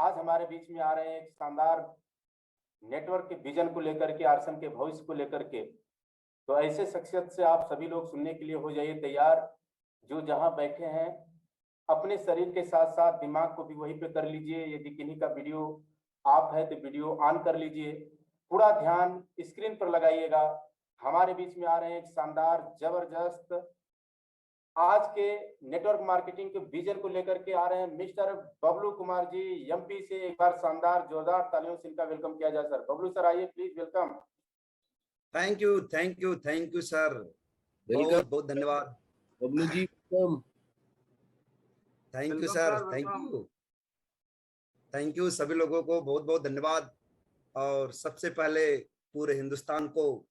आज हमारे बीच में आ रहे हैं एक शानदार नेटवर्क के विजन को लेकर के, आरसीएम के भविष्य को लेकर के। तो ऐसे शख्सियत से आप सभी लोग सुनने के लिए हो जाइए तैयार। जो जहां बैठे हैं अपने शरीर के साथ साथ दिमाग को भी वहीं पे कर लीजिए। यदि किन्हीं का वीडियो आप है तो वीडियो ऑन कर लीजिए, पूरा ध्यान स्क्रीन पर लगाइएगा। हमारे बीच में आ रहे हैं एक शानदार जबरदस्त आज के नेटवर्क मार्केटिंग के विजन को लेकर के आ रहे हैं मिस्टर बबलू कुमार जी एमपी से। एक बार शानदार जोरदार तालियों से इनका वेलकम किया जाए। सर बबलू सर आइए please, welcome. Thank you sir, बहुत बहुत धन्यवाद Bablu ji. Welcome. Thank you sir, thank you सभी लोगों को बहुत बहुत धन्यवाद। और सबसे पहले पूरे हिंदुस्तान को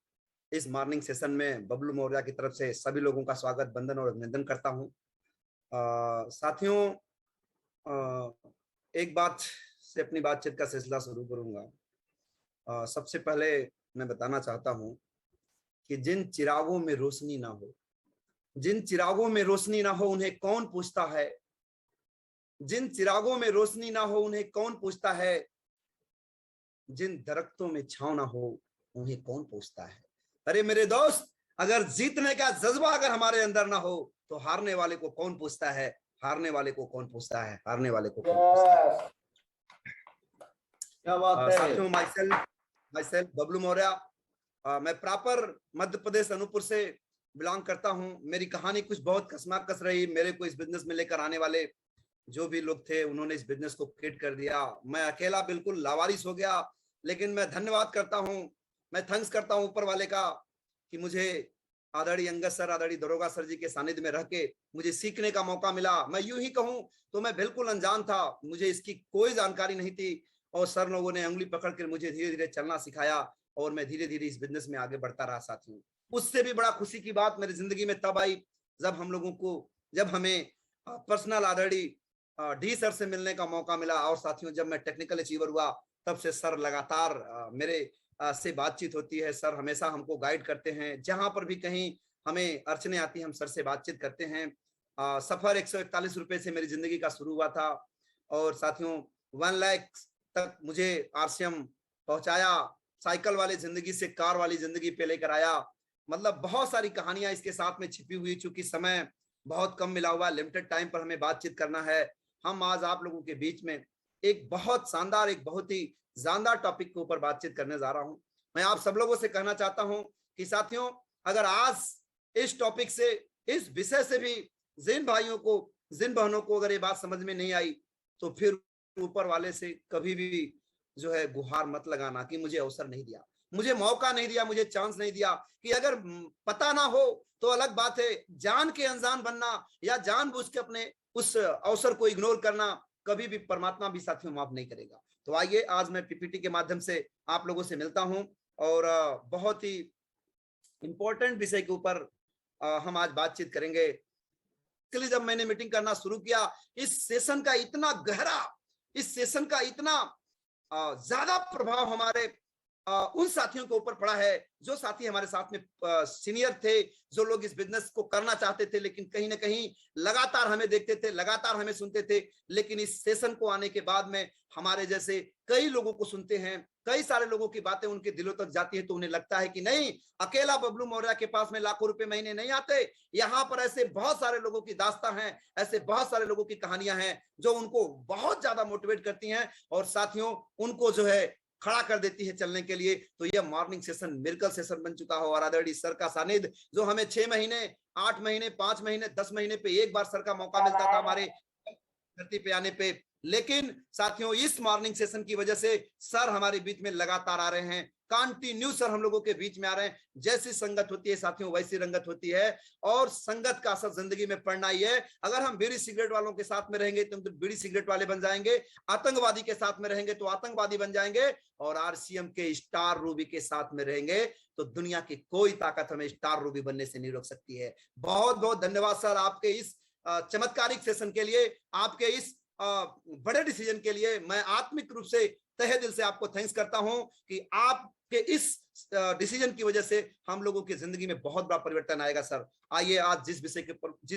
इस मॉर्निंग सेशन में बबलू मौर्य की तरफ से सभी लोगों का स्वागत, वंदन और अभिनंदन करता हूं। साथियों, एक बात से अपनी बातचीत का सिलसिला शुरू करूंगा। सबसे पहले मैं बताना चाहता हूं कि जिन चिरागों में रोशनी ना हो, जिन चिरागों में रोशनी ना हो उन्हें कौन पूछता है। जिन चिरागों में रोशनी ना हो उन्हें कौन पूछता है। जिन दरख्तों में छांव ना हो उन्हें कौन पूछता है। अरे मेरे दोस्त, अगर जीतने का जज्बा अगर हमारे अंदर ना हो तो हारने वाले को कौन पूछता है, हारने वाले को कौन पूछता है, हारने वाले को कौन पूछता है। क्या बात है साथियों, माइसेल्फ बबलू मौर्य, मैं प्रॉपर मध्य प्रदेश अनूपपुर से बिलोंग करता हूं। मेरी कहानी कुछ बहुत कसमाकस रही। मेरे को इस बिजनेस में लेकर आने वाले जो भी लोग थे उन्होंने इस बिजनेस को क्रिएट कर दिया। मैं अकेला बिल्कुल लावारिस हो गया। लेकिन मैं धन्यवाद करता हूं, मैं थैंक्स करता हूं ऊपर वाले का कि मुझे आदरणीय अंगद सर, आदरणीय दरोगा सर जी के सानिध्य में रह के मुझे सीखने का मौका मिला। मैं यूं ही कहूं तो मैं बिल्कुल अनजान था, मुझे इसकी कोई जानकारी नहीं थी। और सर लोगों ने उंगली पकड़ कर मुझे धीरे धीरे चलना सिखाया और मैं धीरे धीरे इस बिजनेस में आगे बढ़ता रहा। साथियों, उससे भी बड़ा खुशी की बात मेरी जिंदगी में तब आई जब हमें पर्सनल आदरणीय डी सर से मिलने का मौका मिला। और साथियों, जब मैं टेक्निकल अचीवर हुआ तब से सर लगातार मेरे से बातचीत होती है। सर हमेशा हमको गाइड करते हैं, जहां पर भी कहीं हमें अड़चने आती है हम सर से बातचीत करते हैं। सफर 141 रुपए से मेरी जिंदगी का शुरू हुआ था और साथियों 1 लाख तक मुझे आरसीएम पहुंचाया। साइकिल वाली जिंदगी से कार वाली जिंदगी पे लेकर आया। मतलब बहुत सारी कहानियां इसके साथ में छिपी हुई। चूंकि समय बहुत कम मिला हुआ, लिमिटेड टाइम पर हमें बातचीत करना है। हम आज आप लोगों के बीच में एक बहुत शानदार, एक बहुत ही जानदार टॉपिक के ऊपर बातचीत करने जा रहा हूं। मैं आप सब लोगों से कहना चाहता हूं कि साथियों, अगर आज इस टॉपिक से, इस विषय से भी जिन भाइयों को, जिन बहनों को अगर ये बात समझ में नहीं आई तो फिर ऊपर वाले से कभी भी जो है गुहार मत लगाना कि मुझे अवसर नहीं दिया, मुझे मौका नहीं दिया, मुझे चांस नहीं दिया। कि अगर पता ना हो तो अलग बात है, जान के अनजान बनना या जानबूझ के अपने उस अवसर को इग्नोर करना कभी भी परमात्मा भी साथियों माफ नहीं करेगा। तो आइए, आज मैं पीपीटी के माध्यम से आप लोगों से मिलता हूं और बहुत ही इंपॉर्टेंट विषय के ऊपर हम आज बातचीत करेंगे। इसलिए जब मैंने मीटिंग करना शुरू किया, इस सेशन का इतना गहरा, इस सेशन का इतना ज्यादा प्रभाव हमारे उन साथियों के ऊपर पड़ा है जो साथी हमारे साथ में सीनियर थे, जो लोग इस बिजनेस को करना चाहते थे लेकिन कहीं ना कहीं लगातार हमें देखते थे, लगातार हमें सुनते थे। लेकिन इस सेशन को आने के बाद में हमारे जैसे कई लोगों को सुनते हैं, कई सारे लोगों की बातें उनके दिलों तक जाती है, तो उन्हें लगता है कि नहीं, अकेला बबलू मौर्य के पास में लाखों रुपए महीने नहीं आते। यहाँ पर ऐसे बहुत सारे लोगों की दास्तां हैं, ऐसे बहुत सारे लोगों की कहानियां हैं जो उनको बहुत ज्यादा मोटिवेट करती हैं और साथियों उनको जो है खड़ा कर देती है चलने के लिए। तो यह मॉर्निंग सेशन मिरेकल सेशन बन चुका हो और आदरणीय सर का सानिध्य जो हमें 6 महीने, 8 महीने, 5 महीने, 10 महीने पे एक बार सर का मौका मिलता था हमारे धरती पे आने पे। लेकिन साथियों, इस मॉर्निंग सेशन की वजह से सर हमारे बीच में लगातार आ रहे हैं, कंटिन्यू सर हम लोगों के बीच में आ रहे हैं। जैसी संगत होती है साथियों वैसी रंगत होती है और संगत का असर जिंदगी में पड़ना ही है। अगर हम बीड़ी सिगरेट वालों के साथ में रहेंगे तो हम तो बीड़ी सिगरेट वाले बन जाएंगे, आतंकवादी के साथ में रहेंगे तो आतंकवादी बन जाएंगे, और आरसीएम के स्टार रूबी के साथ में रहेंगे तो दुनिया की कोई ताकत हमें स्टार रूबी बनने से नहीं रोक सकती है। बहुत बहुत धन्यवाद सर आपके इस चमत्कारिक सेशन के लिए, आपके इस बड़े डिसीजन के लिए। मैं आत्मिक रूप से तहे दिल से आपको थैंक्स करता हूं कि आपके इस डिसीजन की वजह से हम लोगों की जिंदगी में बहुत बड़ा परिवर्तन आएगा। सर आइए, आज जिस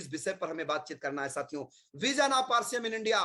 विषय पर हमें बातचीत करना है साथियों, vision of RCM in India.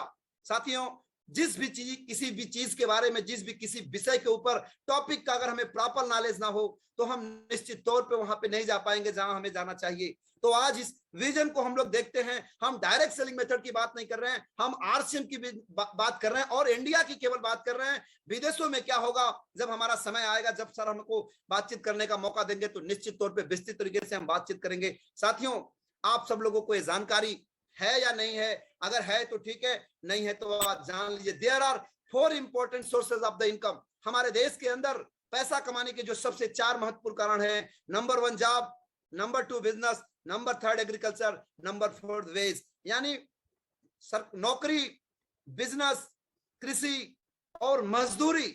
साथियों, जिस भी चीज, किसी भी चीज के बारे में, जिस भी किसी विषय के ऊपर टॉपिक का अगर हमें प्रॉपर नॉलेज ना हो तो हम निश्चित तौर पे वहां पे नहीं जा पाएंगे जहां हमें जाना चाहिए। तो आज इस विजन को हम लोग देखते हैं, हम डायरेक्ट सेलिंग मेथड की बात नहीं कर रहे हैं, हम आरसीएम की बात कर रहे हैं और इंडिया की केवल बात कर रहे हैं। विदेशों में क्या होगा जब हमारा समय आएगा, जब सर हमको बातचीत करने का मौका देंगे तो निश्चित तौर पर विस्तृत तरीके से हम बातचीत करेंगे। साथियों, आप सब लोगों को ये जानकारी है या नहीं है? अगर है तो ठीक है, नहीं है तो आप जान लीजिए। There are 4 important sources of the income. हमारे देश के अंदर पैसा कमाने के जो सबसे 4 महत्वपूर्ण कारण है, number 1 job, number 2 business, number 3 agriculture, number 4 wage. यानी नौकरी, बिजनेस, कृषि और मजदूरी।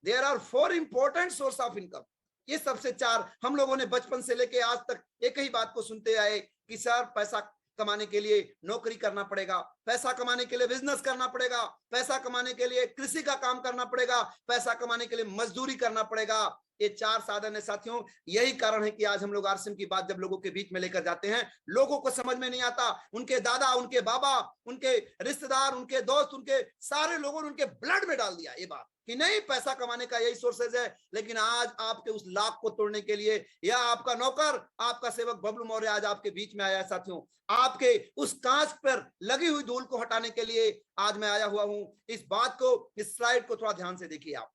There are 4 important source of income. ये सबसे 4 हम लोगों ने बचपन से लेके आज तक एक ही बात को सुनते आए कि सर पैसा कमाने के लिए नौकरी करना पड़ेगा, पैसा कमाने के लिए बिजनेस करना पड़ेगा, पैसा कमाने के लिए कृषि का काम करना पड़ेगा, पैसा कमाने के लिए मजदूरी करना पड़ेगा। ये 4 साधन है साथियों। यही कारण है कि आज हम लोग आरसीएम की बात जब लोगों के बीच में लेकर जाते हैं, लोगों को समझ में नहीं आता। उनके दादा, उनके बाबा, उनके रिश्तेदार, उनके दोस्त, उनके सारे लोगों ने उनके ब्लड में डाल दिया ये बात कि नहीं, पैसा कमाने का यही सोर्सेज है। लेकिन आज आपके उस लाख को तोड़ने के लिए या आपका नौकर, आपका सेवक बबलू मौर्य आज आपके बीच में आया है साथियों। आपके उस कांच पर लगी हुई धूल को हटाने के लिए आज मैं आया हुआ हूं। इस बात को, इस स्लाइड को थोड़ा ध्यान से देखिए। आप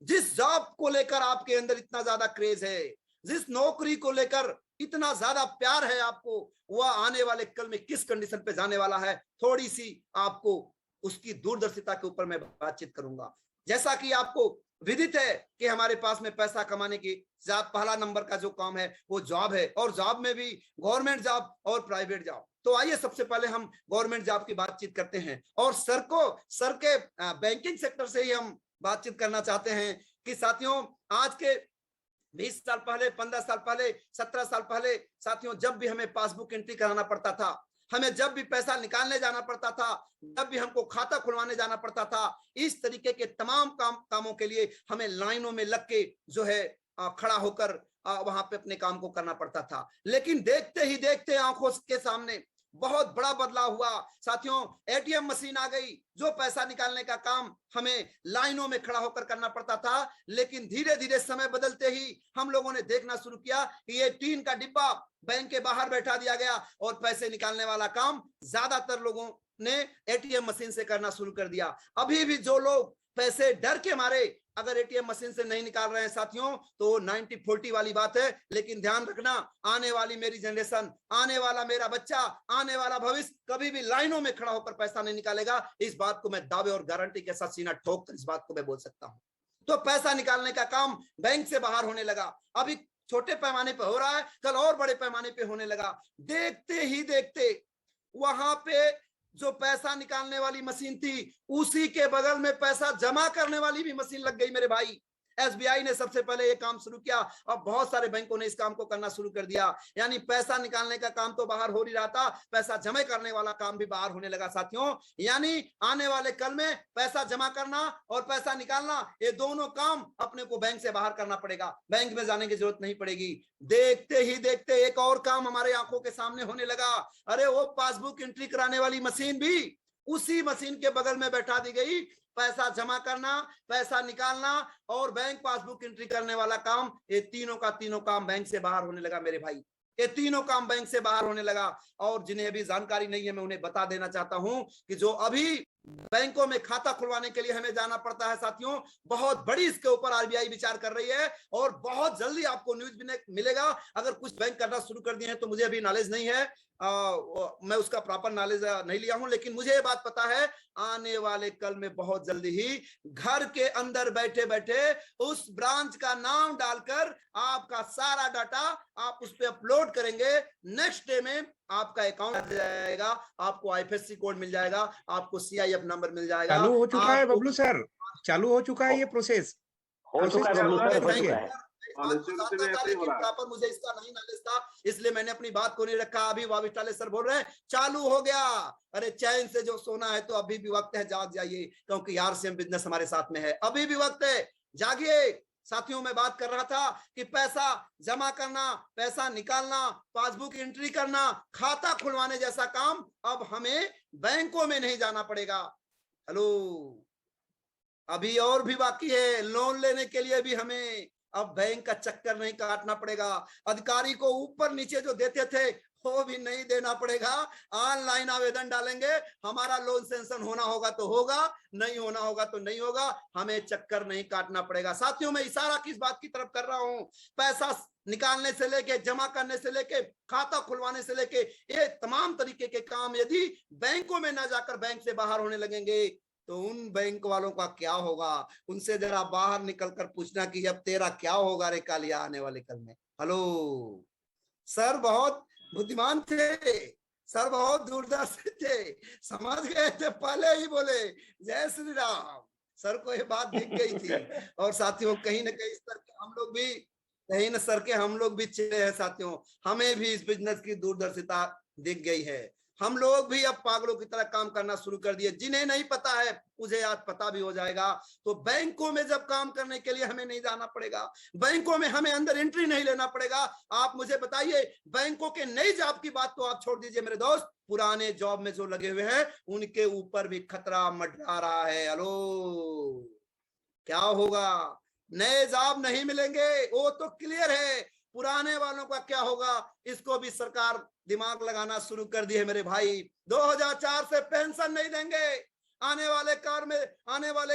जिस जॉब को लेकर आपके अंदर इतना ज्यादा क्रेज है, जिस नौकरी को लेकर इतना ज्यादा प्यार है आपको, वह आने वाले कल में किस कंडीशन पे जाने वाला है, थोड़ी सी आपको उसकी दूरदर्शिता के ऊपर मैं बातचीत करूंगा। जैसा कि आपको विदित है कि हमारे पास में पैसा कमाने की पहला नंबर का जो काम है वो जॉब है, और जॉब में भी गवर्नमेंट जॉब और प्राइवेट जॉब। तो आइए सबसे पहले हम गवर्नमेंट जॉब की बातचीत करते हैं और सर के बैंकिंग सेक्टर से ही हम बातचीत करना चाहते हैं कि साथियों, आज के 20 साल पहले, 15 साल पहले, 17 साल पहले साथियों, जब भी हमें पासबुक एंट्री कराना पड़ता था, हमें जब भी पैसा निकालने जाना पड़ता था, जब भी हमको खाता खुलवाने जाना पड़ता था, इस तरीके के तमाम कामों के लिए हमें लाइनों में लग के जो है खड़ा होकर वहां पे अपने काम को करना पड़ता था। लेकिन देखते ही देखते आंखों के सामने बहुत बड़ा बदलाव हुआ साथियों। एटीएम मशीन आ गई, जो पैसा निकालने का काम हमें लाइनों में खड़ा होकर करना पड़ता था, लेकिन धीरे धीरे समय बदलते ही हम लोगों ने देखना शुरू किया कि ये टीन का डिब्बा बैंक के बाहर बैठा दिया गया और पैसे निकालने वाला काम ज्यादातर लोगों ने एटीएम मशीन से करना शुरू कर दिया। अभी भी जो लोग पैसे डर के मारे अगर एटीएम मशीन से नहीं निकाल रहे हैं साथियों, तो 90-40 वाली बात है। लेकिन ध्यान रखना, आने वाली मेरी जनरेशन, आने वाला मेरा बच्चा, आने वाला भविष्य कभी भी लाइनों में खड़ा होकर पैसा नहीं निकालेगा। इस बात को मैं दावे और गारंटी के साथ सीना ठोक कर इस बात को मैं बोल सकता हूं। तो पैसा निकालने का काम बैंक से बाहर होने लगा। अभी छोटे पैमाने पर हो रहा है, कल और बड़े पैमाने पर होने लगा। देखते ही देखते वहां पे जो पैसा निकालने वाली मशीन थी, उसी के बगल में पैसा जमा करने वाली भी मशीन लग गई मेरे भाई। एसबीआई ने सबसे पहले ये काम शुरू किया और बहुत सारे बैंकों ने इस काम को करना शुरू कर दिया। यानी पैसा निकालने का काम तो बाहर हो ही रहा था, पैसा जमा करने वाला काम भी बाहर होने लगा साथियों। यानी आने वाले कल में पैसा जमा करना और पैसा निकालना, ये दोनों काम अपने को बैंक से बाहर करना पड़ेगा, बैंक में जाने की जरूरत नहीं पड़ेगी। देखते ही देखते एक और काम हमारे आंखों के सामने होने लगा। अरे वो पासबुक एंट्री कराने वाली मशीन भी उसी मशीन के बगल में बैठा दी गई। पैसा जमा करना, पैसा निकालना और बैंक पासबुक एंट्री करने वाला काम, ये तीनों का तीनों काम बैंक से बाहर होने लगा मेरे भाई। ये तीनों काम बैंक से बाहर होने लगा। और जिन्हें अभी जानकारी नहीं है, मैं उन्हें बता देना चाहता हूं कि जो अभी बैंकों में खाता खुलवाने के लिए हमें जाना पड़ता है साथियों, बहुत बड़ी इसके ऊपर आरबीआई विचार कर रही है और बहुत जल्दी आपको न्यूज मिलेगा। अगर कुछ बैंक करना शुरू कर दिए हैं तो मुझे अभी नॉलेज नहीं है, मैं उसका प्रॉपर नॉलेज नहीं लिया हूं, लेकिन मुझे ये बात पता है आने वाले कल में बहुत जल्दी ही घर के अंदर बैठे बैठे उस ब्रांच का नाम डालकर आपका सारा डाटा आप उस पर अपलोड करेंगे। नेक्स्ट डे में आपका अकाउंट आ जाएगा, आपको आईएफएससी कोड मिल जाएगा, आपको सीआईएफ नंबर मिल जाएगा। चालू हो चुका है बबलू सर, चालू हो चुका है ये प्रोसेस। हो चुका है बबलू सर, हो चुका है। मुझे इसका नहीं नॉलेज था, इसलिए मैंने अपनी बात को नहीं रखा। अभी वाविष्ठाले सर बोल रहे हैं चालू हो गया। अरे चैन से जो सोना है तो अभी भी वक्त है, जाग जाइए, क्योंकि आरसीएम बिजनेस हमारे साथ में है, अभी भी वक्त है, जागिए साथियों। मैं बात कर रहा था कि पैसा जमा करना, पैसा निकालना, पासबुक एंट्री करना, खाता खुलवाने जैसा काम अब हमें बैंकों में नहीं जाना पड़ेगा। हेलो, अभी और भी बाकी है। लोन लेने के लिए भी हमें अब बैंक का चक्कर नहीं काटना पड़ेगा। अधिकारी को ऊपर नीचे जो देते थे वो भी नहीं देना पड़ेगा। ऑनलाइन आवेदन डालेंगे, हमारा लोन सैंक्शन होना होगा तो होगा, नहीं होना होगा तो नहीं होगा। हमें चक्कर नहीं काटना पड़ेगा। साथियों, मैं इशारा किस बात की तरफ कर रहा हूं? पैसा निकालने से लेके, जमा करने से लेके, खाता खुलवाने से लेके, ये तमाम तरीके के काम यदि बैंकों में ना जाकर बैंक से बाहर होने लगेंगे तो उन बैंक वालों का क्या होगा? उनसे जरा बाहर निकलकर पूछना कि अब तेरा क्या होगा रे कालिया आने वाले कल में। हेलो, सर बहुत बुद्धिमान थे, सर बहुत दूरदर्शी थे, समझ गए थे, पहले ही बोले जय श्री राम। सर को ये बात दिख गई थी। और साथियों, कहीं ना कहीं सर के हम लोग भी, कहीं न सर के हम लोग भी चिड़े हैं साथियों। हमें भी इस बिजनेस की दूरदर्शिता दिख गई है। हम लोग भी अब पागलों की तरह काम करना शुरू कर दिए। जिन्हें नहीं पता है मुझे आज पता भी हो जाएगा। तो बैंकों में जब काम करने के लिए हमें नहीं जाना पड़ेगा, बैंकों में हमें अंदर एंट्री नहीं लेना पड़ेगा। आप मुझे बताइए, बैंकों के नई जॉब की बात तो आप छोड़ दीजिए मेरे दोस्त, पुराने जॉब में जो लगे हुए हैं उनके ऊपर भी खतरा मंडरा रहा है। हेलो, क्या होगा? नए जॉब नहीं मिलेंगे, वो तो क्लियर है। पुराने वालों का क्या होगा, इसको भी सरकार दिमाग लगाना शुरू कर दी है मेरे भाई। 2004 से पेंशन नहीं देंगे। आने वाले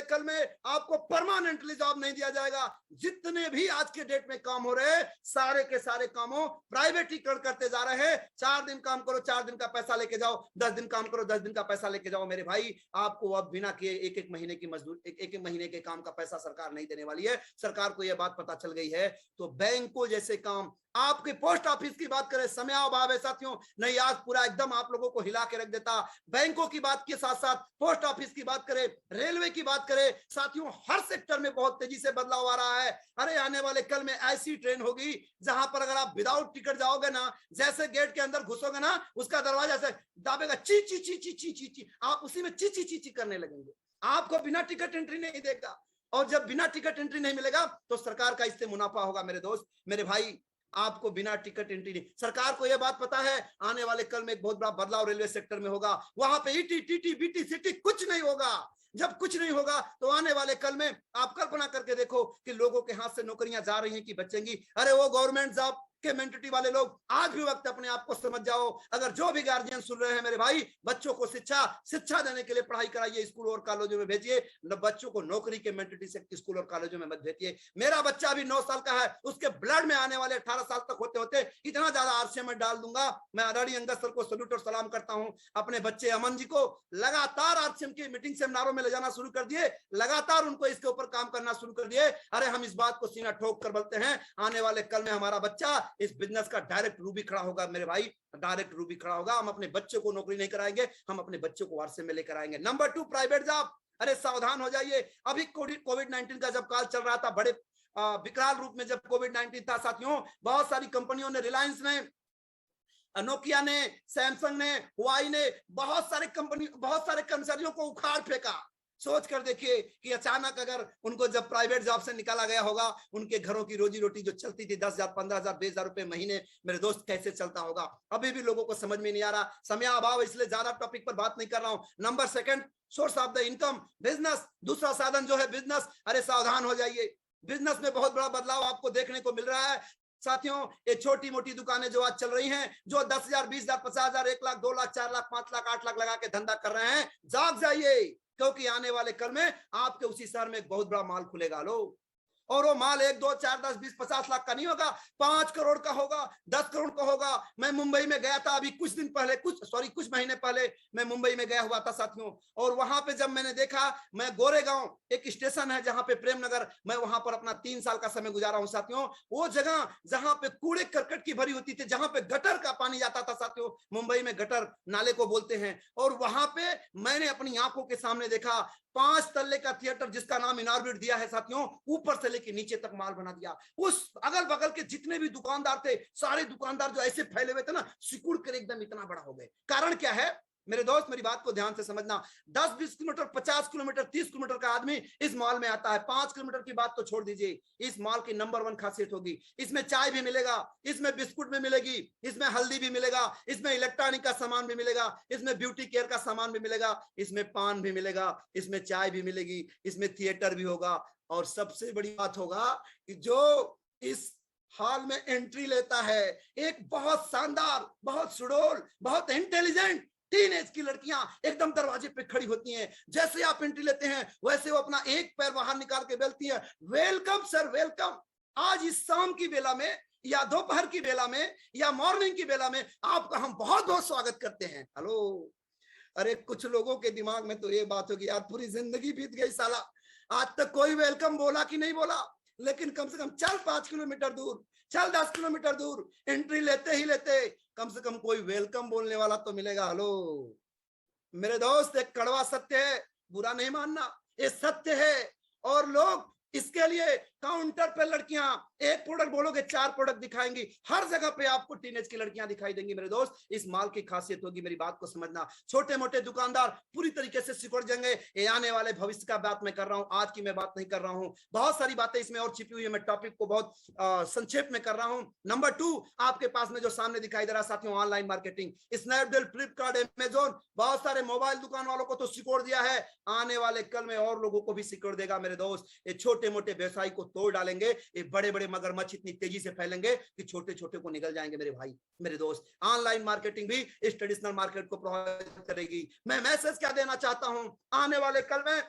कल में आपको परमानेंटली जॉब नहीं दिया जाएगा। जितने भी आज के डेट में काम हो रहे हैं, सारे के सारे कामों प्राइवेटीकरण करते जा रहे हैं। 4 दिन काम करो, 4 दिन का पैसा लेके जाओ, 10 दिन काम करो, 10 दिन का पैसा लेके जाओ। मेरे भाई, आपको अब बिना किए एक महीने की मजदूरी, एक महीने के काम का पैसा सरकार नहीं देने वाली है। सरकार को यह बात पता चल गई है। तो बैंकों जैसे काम, आपके पोस्ट ऑफिस की बात करें, समय अभाव है साथियों, नहीं आज पूरा एकदम आप लोगों को हिला के रख देता। बैंकों की बात के साथ साथ पोस्ट ऑफिस की बात करें, रेलवे की बात करें साथियों, हर सेक्टर में बहुत तेजी से बदलाव आ रहा है। अरे आने वाले कल में ऐसी ट्रेन होगी जहां पर अगर आप विदाउट टिकट जाओगे ना, जैसे गेट के अंदर घुसोगे ना, उसका दरवाजा से दाबेगा ची ची ची ची ची ची ची, आप उसी में ची ची ची ची करने लगेंगे। आपको बिना टिकट एंट्री नहीं देगा। और जब बिना टिकट एंट्री नहीं मिलेगा तो सरकार का इससे मुनाफा होगा मेरे दोस्त, मेरे भाई। आपको बिना टिकट एंट्री नहीं, सरकार को यह बात पता है आने वाले कल में एक बहुत बड़ा बदलाव रेलवे सेक्टर में होगा। वहां पे ईटी टीटी बीटी सिटी कुछ नहीं होगा। जब कुछ नहीं होगा तो आने वाले कल में आप कल्पना करके देखो कि लोगों के हाथ से नौकरियां जा रही हैं कि बचेंगी। अरे वो गवर्नमेंट जॉब के मेंटिलिटी वाले लोग, आज भी वक्त अपने आप को समझ जाओ। अगर जो भी गार्जियन सुन रहे हैं मेरे भाई, बच्चों को शिक्षा देने के लिए पढ़ाई कराइए, स्कूल और कॉलेजों में भेजिए। बच्चों को नौकरी के मेंटिलिटी से स्कूल और कॉलेजों में मत भेजिए। मेरा बच्चा अभी 9 साल का है, उसके ब्लड में आने वाले 18 साल तक होते होते इतना ज्यादा आरसीएम में डाल दूंगा। मैं आदरणीय अंगद सर को सल्यूट और सलाम करता हूं। अपने बच्चे अमन जी को लगातार आरसीएम की मीटिंग सेमिनारों में ले जाना शुरू कर दिए, लगातार उनको इसके ऊपर काम करना शुरू कर दिए। अरे हम इस बात को सीना ठोक कर बोलते हैं, आने वाले कल में हमारा बच्चा इस बिजनेस का डायरेक्ट रूबी खड़ा होगा मेरे भाई, डायरेक्ट रूबी खड़ा होगा। हम अपने बच्चों को नौकरी नहीं कराएंगे, हम अपने बच्चों को आरसीएम में लेकर आएंगे। Number 2, private job. अरे सावधान हो जाइए। अभी कोविड-19 का जब काल चल रहा था, बड़े विकराल रूप में जब कोविड-19 था साथियों, बहुत सारी कंपनियों ने, रिलायंस ने, नोकिया ने, सैमसंग ने, हुआई ने, बहुत सारे कर्मचारियों को उखाड़ फेंका। सोच कर देखिए कि अचानक अगर उनको जब प्राइवेट जॉब से निकाला गया होगा, उनके घरों की रोजी रोटी जो चलती थी 10,000, 15,000, 20,000 रुपए महीने, मेरे दोस्त कैसे चलता होगा? अभी भी लोगों को समझ में नहीं आ रहा। समय अभाव, इसलिए ज्यादा टॉपिक पर बात नहीं कर रहा हूं। Number 2, source of the income, business. दूसरा साधन जो है बिजनेस। अरे सावधान हो जाइए, बिजनेस में बहुत बड़ा बदलाव आपको देखने को मिल रहा है साथियों। ये छोटी मोटी दुकानें जो आज चल रही हैं, जो 10,000, 20,000, 50,000, 1 लाख, 2 लाख, 4 लाख, 5 लाख, 8 लाख लगा के धंधा कर रहे हैं, जाग जाइए, क्योंकि आने वाले कल में आपके उसी शहर में एक बहुत बड़ा माल खुलेगा। लो, और वो माल 1, 2, 4, 10, 20, 50 लाख का नहीं होगा, 5 करोड़ का होगा, 10 करोड़ का होगा। मैं मुंबई में गया था अभी कुछ महीने पहले मैं मुंबई में गया हुआ था साथियों। और वहां पे जब मैंने देखा, मैं गोरेगांव एक स्टेशन है जहां पे प्रेम नगर, मैं वहां पर अपना 3 साल का समय गुजारा हूं साथियों। वो जगह जहां पे कूड़े करकट की भरी होती थी, जहां पे गटर का पानी जाता था साथियों, मुंबई में गटर नाले को बोलते हैं। और वहां पे मैंने अपनी आंखों के सामने देखा 5 तल्ले का थिएटर जिसका नाम इनॉर्बिट दिया है साथियों, ऊपर से लेके नीचे तक माल बना दिया। उस अगल बगल के जितने भी दुकानदार थे, सारे दुकानदार जो ऐसे फैले हुए थे ना, सिकुड़ कर एकदम इतना बड़ा हो गए। कारण क्या है? मेरे दोस्त मेरी बात को ध्यान से समझना, 10-20 किलोमीटर, 50 किलोमीटर, 30 किलोमीटर का आदमी इस मॉल में आता है। 5 किलोमीटर की बात तो छोड़ दीजिए, इस मॉल की नंबर 1 खासियत होगी, इसमें चाय भी मिलेगा, इसमें बिस्कुट भी मिलेगी, इसमें हल्दी भी मिलेगा, इसमें इलेक्ट्रॉनिक का सामान भी मिलेगा, इसमें ब्यूटी केयर का सामान भी मिलेगा, इसमें पान भी मिलेगा, इसमें चाय भी मिलेगी, इसमें थिएटर भी होगा। और सबसे बड़ी बात होगा कि जो इस हॉल में एंट्री लेता है, एक बहुत शानदार, बहुत सुडौल, बहुत इंटेलिजेंट टीनेज की लड़कियां एकदम दरवाजे पे खड़ी होती हैं। जैसे आप एंट्री लेते हैं वैसे वो अपना एक पैर बाहर निकाल के बोलती हैं, वेलकम सर, वेलकम। आज इस शाम की बेला में या दोपहर की बेला में या मॉर्निंग की बेला में आपका हम बहुत बहुत स्वागत करते हैं। हेलो। अरे कुछ लोगों के दिमाग में तो ये बात होगी, यार पूरी जिंदगी बीत गई साला, आज तक कोई वेलकम बोला कि नहीं बोला। लेकिन कम से कम चल 5 किलोमीटर दूर, चल 10 किलोमीटर दूर, एंट्री लेते ही लेते कम से कम कोई वेलकम बोलने वाला तो मिलेगा। हेलो मेरे दोस्त, एक कड़वा सत्य है, बुरा नहीं मानना, ये सत्य है। और लोग इसके लिए काउंटर पे लड़कियां एक प्रोडक्ट बोलोगे 4 प्रोडक्ट दिखाएंगी, हर जगह पे आपको टीनेज की लड़कियां दिखाई देंगी। मेरे दोस्त इस माल की खासियत होगी, मेरी बात को समझना। छोटे मोटे दुकानदार पूरी तरीके से सिकुड़ जाएंगे। ये आने वाले भविष्य का बात मैं कर रहा हूं, आज की मैं बात नहीं कर रहा हूं। बहुत सारी बातें इसमें और छिपी हुई है, मैं टॉपिक को बहुत संक्षेप में कर रहा हूं। नंबर 2 आपके पास में जो सामने दिखाई दे रहा साथियों, online marketing, Snapdeal, Flipkart, Amazon, बहुत सारे मोबाइल दुकान वालों को तो सिकोड़ दिया है, आने वाले कल में और लोगों को भी सिकोड़ देगा। मेरे दोस्त ये छोटे मोटे व्यवसाय को तोड़ डालेंगे, ये बड़े बड़े मगरमच्छ इतनी तेजी से फैलेंगे कि छोटे छोटे को निगल जाएंगे। मेरे भाई मेरे दोस्त, ऑनलाइन मार्केटिंग भी इस ट्रेडिशनल मार्केट को प्रभावित करेगी। मैं मैसेज क्या देना चाहता हूं, आने वाले कल में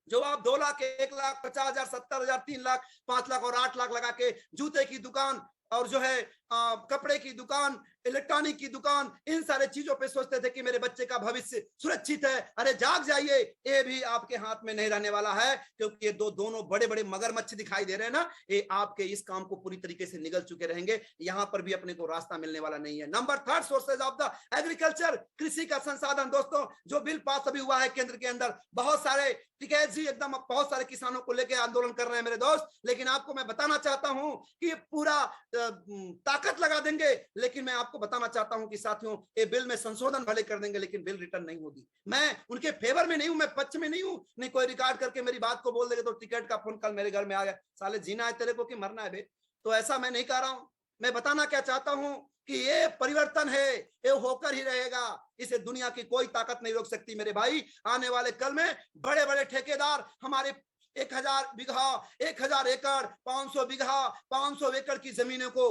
जो आप 2 लाख, 1 लाख, 50,000, 70,000, 3 लाख, 5 लाख और 8 लाख लगा के जूते की दुकान और जो है कपड़े की दुकान, इलेक्ट्रॉनिक की दुकान, इन सारे चीजों पे सोचते थे कि मेरे बच्चे का भविष्य सुरक्षित है। अरे जाग जाइए, ये भी आपके हाथ में नहीं रहने वाला है, क्योंकि ये दोनों बड़े बड़े मगरमच्छ दिखाई दे रहे हैं ना, ये आपके इस काम को पूरी तरीके से निगल चुके रहेंगे। यहां पर भी अपने को रास्ता मिलने वाला नहीं है। Number 3 sources of the agriculture, कृषि का संसाधन। दोस्तों जो बिल पास अभी हुआ है केंद्र के अंदर, बहुत सारे टिकैत जी एकदम बहुत सारे किसानों को लेकर आंदोलन कर रहे हैं मेरे दोस्त। लेकिन आपको मैं बताना चाहता हूं कि ये पूरा ताकत लगा देंगे, लेकिन मैं आपको बताना चाहता हूं कि साथियों ये बिल में संशोधन भले कर देंगे, लेकिन बिल रिटर्न नहीं होगी। मैं उनके फेवर में नहीं हूं, मैं पक्ष में नहीं हूं। नहीं कोई रिकॉर्ड करके मेरी बात को बोल देगा तो टिकट का फोन कल मेरे घर में आ गया, साले जीना है तेरे को कि मरना है बे। तो ऐसा मैं नहीं कह रहा हूं। मैं बताना क्या चाहता हूं कि ये परिवर्तन है, ये होकर ही रहेगा, इसे दुनिया की कोई ताकत नहीं रोक सकती। मेरे भाई आने वाले कल में बड़े बड़े ठेकेदार हमारे 1000 बीघा, 1000 एकड़, 500 बीघा, 500 एकड़ की जमीनों को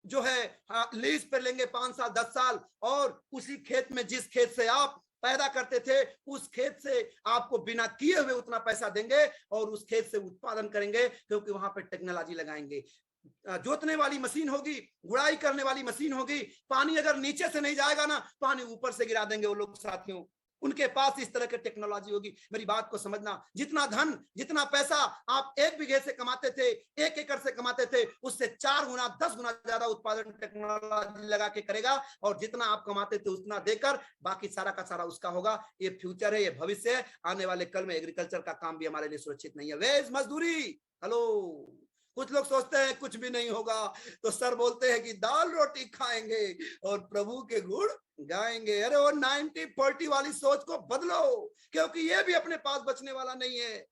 जो है लीज पर लेंगे 5 साल, 10 साल, और उसी खेत में जिस खेत से आप पैदा करते थे उस खेत से आपको बिना किए हुए उतना पैसा देंगे और उस खेत से उत्पादन करेंगे, क्योंकि वहां पर टेक्नोलॉजी लगाएंगे। जोतने वाली मशीन होगी, गुड़ाई करने वाली मशीन होगी। पानी अगर नीचे से नहीं जाएगा ना, पानी ऊपर से गिरा देंगे वो लोग साथियों। उनके पास इस तरह की टेक्नोलॉजी होगी। मेरी बात को समझना, जितना धन, जितना पैसा आप 1 बीघे से कमाते थे, 1 एकड़ से कमाते थे, उससे 4 गुना, 10 गुना ज्यादा उत्पादन टेक्नोलॉजी लगा के करेगा। और जितना आप कमाते थे उतना देकर बाकी सारा का सारा उसका होगा। ये फ्यूचर है, ये भविष्य है। आने वाले कल में एग्रीकल्चर का काम भी हमारे लिए सुरक्षित नहीं है। वेज मजदूरी, हेलो। कुछ लोग सोचते हैं कुछ भी नहीं होगा, तो सर बोलते हैं कि दाल रोटी खाएंगे और प्रभु के गुण गाएंगे। अरे वो 90-40 वाली सोच को बदलो, क्योंकि ये भी अपने पास बचने वाला नहीं है।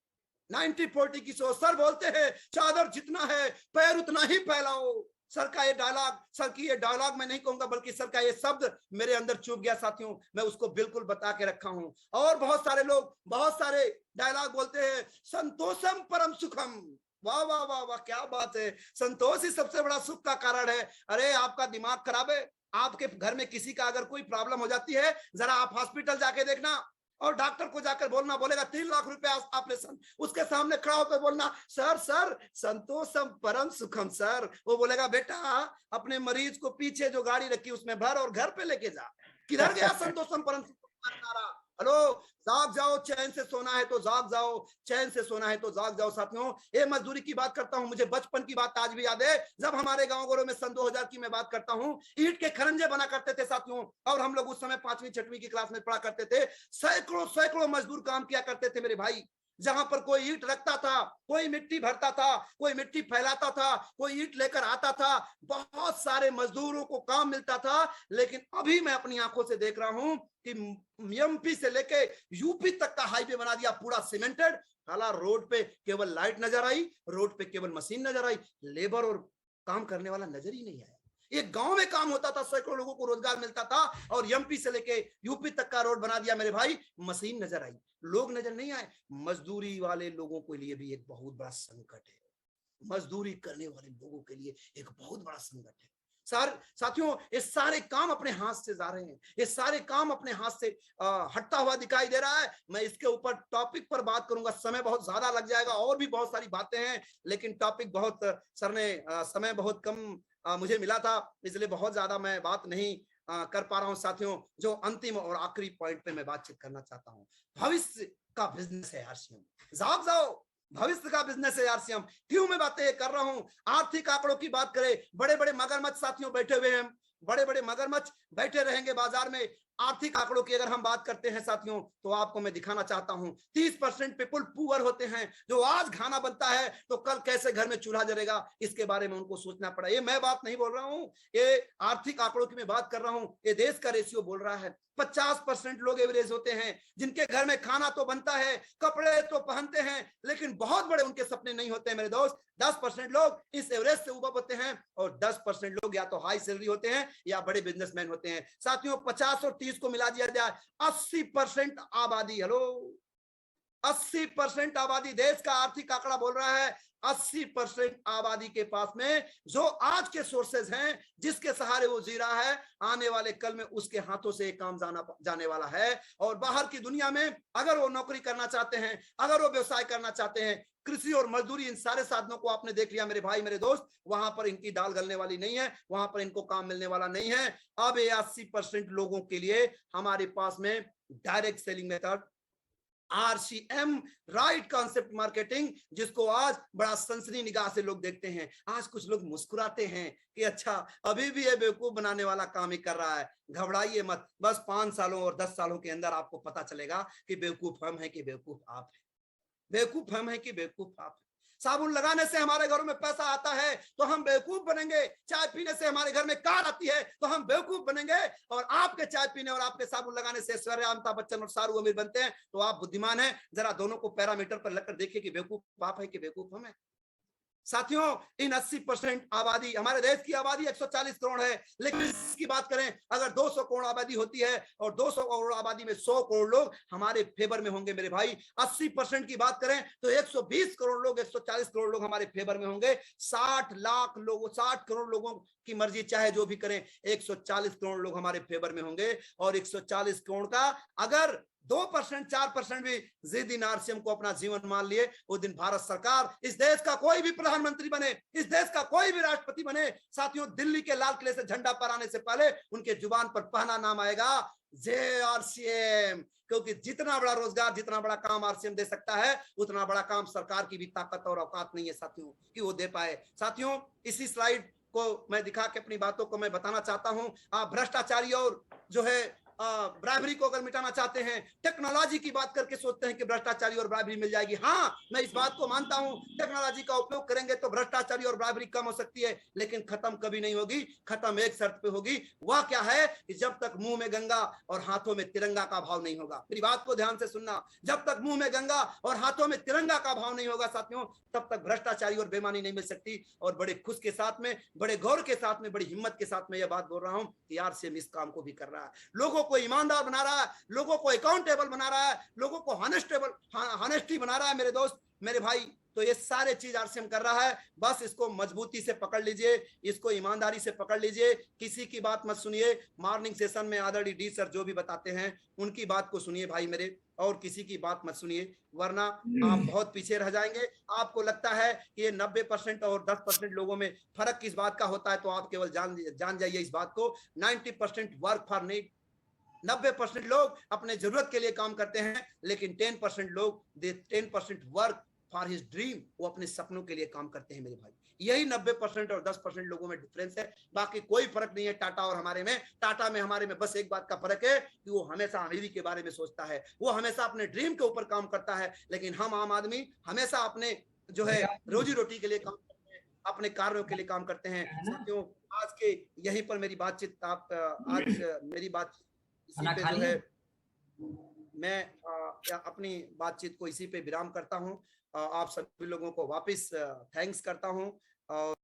90-40 की सोच। सर बोलते हैं चादर जितना है पैर उतना ही फैलाओ। सर का ये डायलॉग, सर की ये डायलॉग मैं नहीं कहूंगा, बल्कि सर का ये शब्द मेरे अंदर चुभ गया साथियों। मैं उसको बिल्कुल बता के रखा हूं। और बहुत सारे लोग बहुत सारे डायलॉग बोलते हैं, संतोषम परम सुखम। वाह वाह वाह वाह, क्या बात है, संतोष ही सबसे बड़ा सुख का कारण है। अरे आपका दिमाग खराब है। आपके घर में किसी का अगर कोई प्रॉब्लम हो जाती है, जरा आप हॉस्पिटल जाके देखना, और डॉक्टर को जाकर बोलना, बोलेगा 3 लाख रुपए ऑपरेशन, उसके सामने खड़ा होकर बोलना सर सर संतोषम परम सुखम सर। वो बोलेगा बेटा अपने मरीज को पीछे जो गाड़ी रखी उसमें भर और घर पे लेके जा। किधर गया संतोषम परम सुखम? हेलो, जाग जाओ, चैन से सोना है तो जाग जाओ, चैन से सोना है तो जाग जाओ साथियों। ये मजदूरी की बात करता हूं, मुझे बचपन की बात आज भी याद है, जब हमारे गांव गोरों में सन 2000 की मैं बात करता हूं, ईंट के खरंजे बना करते थे साथियों। और हम लोग उस समय 5वीं 6वीं की क्लास में पढ़ा करते थे। सैकड़ों सैकड़ों मजदूर काम किया करते थे मेरे भाई। जहां पर कोई ईंट रखता था, कोई मिट्टी भरता था, कोई मिट्टी फैलाता था, कोई ईंट लेकर आता था, बहुत सारे मजदूरों को काम मिलता था। लेकिन अभी मैं अपनी आंखों से देख रहा हूं कि एमपी से लेके यूपी तक का हाईवे बना दिया, पूरा सीमेंटेड। हाला रोड पे केवल लाइट नजर आई, रोड पे केवल मशीन नजर आई, लेबर और काम करने वाला नजर ही नहीं आया। एक गांव में काम होता था, सैकड़ों लोगों को रोजगार मिलता था, और एमपी से लेके यूपी तक का रोड बना दिया मेरे भाई, मशीन नजर आई, लोग नजर नहीं आए। मजदूरी वाले लोगों के लिए भी एक बहुत बड़ा संकट है, मजदूरी करने वाले लोगों के लिए एक बहुत बड़ा संकट है। साथियों, ये सारे काम अपने हाथ से जा रहे हैं, ये सारे काम अपने हाथ से हटता हुआ दिखाई दे रहा है। मैं इसके ऊपर टॉपिक पर बात करूंगा, समय बहुत ज्यादा लग जाएगा, और भी बहुत सारी बातें हैं, लेकिन टॉपिक बहुत सर ने समय बहुत कम मुझे मिला था, इसलिए बहुत ज्यादा मैं बात नहीं कर पा रहा हूं। साथियों, जो अंतिम और आखिरी पॉइंट पे मैं बातचीत करना चाहता हूं, भविष्य का बिजनेस है आरसीएम, जाग जाओ, भविष्य का बिजनेस है आरसीएम। क्यों मैं बातें कर रहा हूं? आर्थिक आंकड़ों की बात करें, बड़े बड़े मगरमच्छ साथियों बैठे हुए हैं, बड़े बड़े मगरमच्छ बैठे रहेंगे बाजार में। आर्थिक आंकड़ों की अगर हम बात करते हैं साथियों, तो आपको मैं दिखाना चाहता हूं 30% पीपल पुअर होते हैं, जो आज खाना बनता है तो कल कैसे घर में चूल्हा जलेगा, इसके बारे में उनको सोचना पड़ा। ये मैं बात नहीं बोल रहा हूं, ये आर्थिक आंकड़ों की मैं बात कर रहा हूं, ये देश का रेशियो बोल रहा है। 50% लोग एवरेज होते हैं, जिनके घर में खाना तो बनता है, कपड़े तो पहनते हैं, लेकिन बहुत बड़े उनके सपने नहीं होते हैं मेरे दोस्त। 10% लोग इस एवरेज से ऊपर होते हैं, और 10% लोग या तो हाई सैलरी होते हैं या बड़े बिजनेसमैन होते हैं। साथियों, 50 और 30 को मिला दिया जाए, 80% आबादी, हेलो, 80% आबादी, देश का आर्थिक आंकड़ा बोल रहा है 80% आबादी के पास में जो आज के सोर्सेज हैं, जिसके सहारे वो जी रहा है, आने वाले कल में उसके हाथों से एक काम जाने वाला है। और बाहर की दुनिया में अगर वो नौकरी करना चाहते हैं, अगर वो व्यवसाय करना चाहते हैं, कृषि और मजदूरी, इन सारे साधनों को आपने देख लिया मेरे भाई मेरे दोस्त, वहां पर इनकी दाल गलने वाली नहीं है, वहां पर इनको काम मिलने वाला नहीं है। अब 80% लोगों के लिए हमारे पास में direct selling method, RCM, right concept marketing, जिसको आज बड़ा सनसनी निगाह से लोग देखते हैं। आज कुछ लोग मुस्कुराते हैं कि अच्छा, अभी भी ये बेवकूफ बनाने वाला काम ही कर रहा है। घबराइए मत, बस 5 सालों और 10 सालों के अंदर आपको पता चलेगा कि बेवकूफ हम हैं कि बेवकूफ आप हैं, बेवकूफ हम हैं कि बेवकूफ आप हैं। साबुन लगाने से हमारे घरों में पैसा आता है तो हम बेवकूफ बनेंगे, चाय पीने से हमारे घर में कार आती है तो हम बेवकूफ बनेंगे, और आपके चाय पीने और आपके साबुन लगाने से ऐश्वर्या, अमिताभ बच्चन और शाहरुख अमीर बनते हैं तो आप बुद्धिमान हैं। जरा दोनों को पैरामीटर पर लगकर देखिए कि बेवकूफ आप है कि बेवकूफ हम है। साथियों, इन 80% आबादी, हमारे देश की आबादी 140 करोड़ है, लेकिन इसकी बात करें अगर 200 करोड़ आबादी होती है और 200 करोड़ आबादी में 100 करोड़ लोग हमारे फेवर में होंगे मेरे भाई। 80% की बात करें तो 120 करोड़ लोग, 140 करोड़ लोग हमारे फेवर में होंगे। 60 लाख लोगों, 60 करोड़ लोगों की मर्जी चाहे जो भी करें, 140 करोड़ लोग हमारे फेवर में होंगे। और 140 करोड़ का अगर 2% 4% भी जिद आरसीएम को अपना जीवन मान लिए, उस दिन भारत सरकार, इस देश का कोई भी प्रधानमंत्री बने, इस देश का कोई भी राष्ट्रपति बने, साथियों, दिल्ली के लाल किले से झंडा फहराने से पहले उनके जुबान पर पहला नाम आएगा जय आरसीएम। क्योंकि जितना बड़ा रोजगार, जितना बड़ा काम आरसीएम दे सकता है, उतना बड़ा काम सरकार की भी ताकत और औकात नहीं है साथियों कि वो दे पाए। साथियों, इसी स्लाइड को मैं दिखा के अपनी बातों को मैं बताना चाहता हूं। आप भ्रष्टाचारी और जो है ब्राइबरी को अगर मिटाना चाहते हैं, टेक्नोलॉजी की बात करके सोचते हैं कि भ्रष्टाचारी और ब्राइबरी मिल जाएगी। हाँ, मैं इस बात को मानता हूं, टेक्नोलॉजी का उपयोग करेंगे तो भ्रष्टाचारी और ब्राइबरी कम हो सकती है, लेकिन खत्म कभी नहीं होगी। खत्म एक शर्त पे होगी, वह क्या है कि जब तक मुंह में गंगा और हाथों में तिरंगा का भाव नहीं होगा। मेरी बात को ध्यान से सुनना, जब तक मुंह में गंगा और हाथों में तिरंगा का भाव नहीं होगा साथियों, तब तक भ्रष्टाचारी और बेईमानी नहीं मिल सकती। और बड़े खुश के साथ में, बड़े गौर के साथ में, बड़ी हिम्मत के साथ में यह बात बोल रहा हूं कि आरसीएम इस काम को भी कर रहा है, लोगों को ईमानदार बना रहा है, लोगों को अकाउंटेबल बना रहा है, लोगों को हॉनेस्टी बना रहा है मेरे दोस्त मेरे भाई। तो ये सारे चीज आरसीएम कर रहा है, बस इसको मजबूती से पकड़ लीजिए, इसको ईमानदारी से पकड़ लीजिए, किसी की बात मत सुनिए। मॉर्निंग सेशन में आदरणीय डी सर जो भी बताते हैं उनकी बात को सुनिए भाई मेरे, और किसी की बात मत सुनिए, वरना आप बहुत पीछे रह जाएंगे। आपको लगता है कि ये 90% और 10% लोगों में फर्क किस बात का होता है, तो आप केवल जान जाइए इस बात को, 90% वर्क फॉर नीड, 90% लोग अपने जरूरत के लिए काम करते हैं, लेकिन 10% लोग 10% वर्क फॉर हिज ड्रीम, वो अपने सपनों के लिए काम करते हैं मेरे भाई। यही 90% और 10% लोगों में डिफरेंस है, बाकी कोई फर्क नहीं है टाटा और हमारे में। टाटा में हमारे में बस एक बात का फर्क है कि वो हमेशा अमीरी के बारे में सोचता है, वो हमेशा अपने ड्रीम के ऊपर काम करता है, लेकिन हम आम आदमी हमेशा अपने जो है रोजी रोटी के लिए काम करते हैं, अपने कार्यों के लिए काम करते हैं। साथियों, आज के यहीं पर मेरी बातचीत आज मेरी बात इसी पे जो है मैं अपनी बातचीत को इसी पे विराम करता हूं। आप सभी लोगों को वापस थैंक्स करता हूं। और